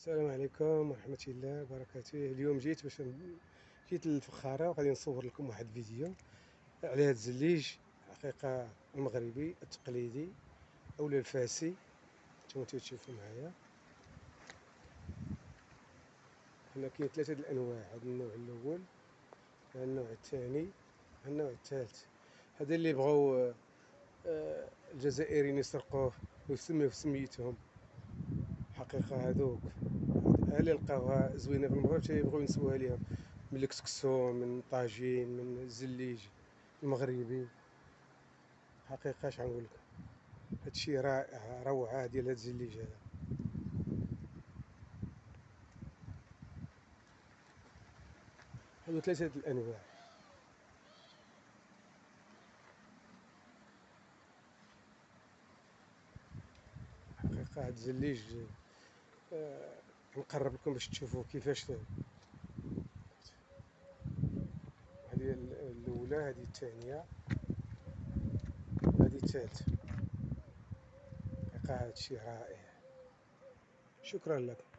السلام عليكم ورحمة الله وبركاته. اليوم جيت للفخارة وغادي نصور لكم واحد الفيديو على هاد الزليج حقيقة المغربي التقليدي أولا الفاسي. نتوما تشوفوا معايا هنا كاين ثلاثة د الأنواع. هاد النوع الأول، هاد النوع الثاني، هاد النوع الثالث. هذا اللي بغاو الجزائريين يسرقوه ويسميوه في سميتهم. حقيقة هادوك اللي لقاوها زوينة في المغرب تيبغيو ينسبوها ليهم، من الكسكسو، من طاجين، من الزليج المغربي. حقيقة اش غنقول لكم، هادشي رائع، روعة ديال هاد الزليج هذا. هادو ثلاثة د الأنواع. حقيقة هاد الزليج نقرب لكم باش تشوفوا كيفاش. هذه الأولى، هذه الثانية، هذه الثالثة. حقيقة هادشي رائع. شكرا لكم.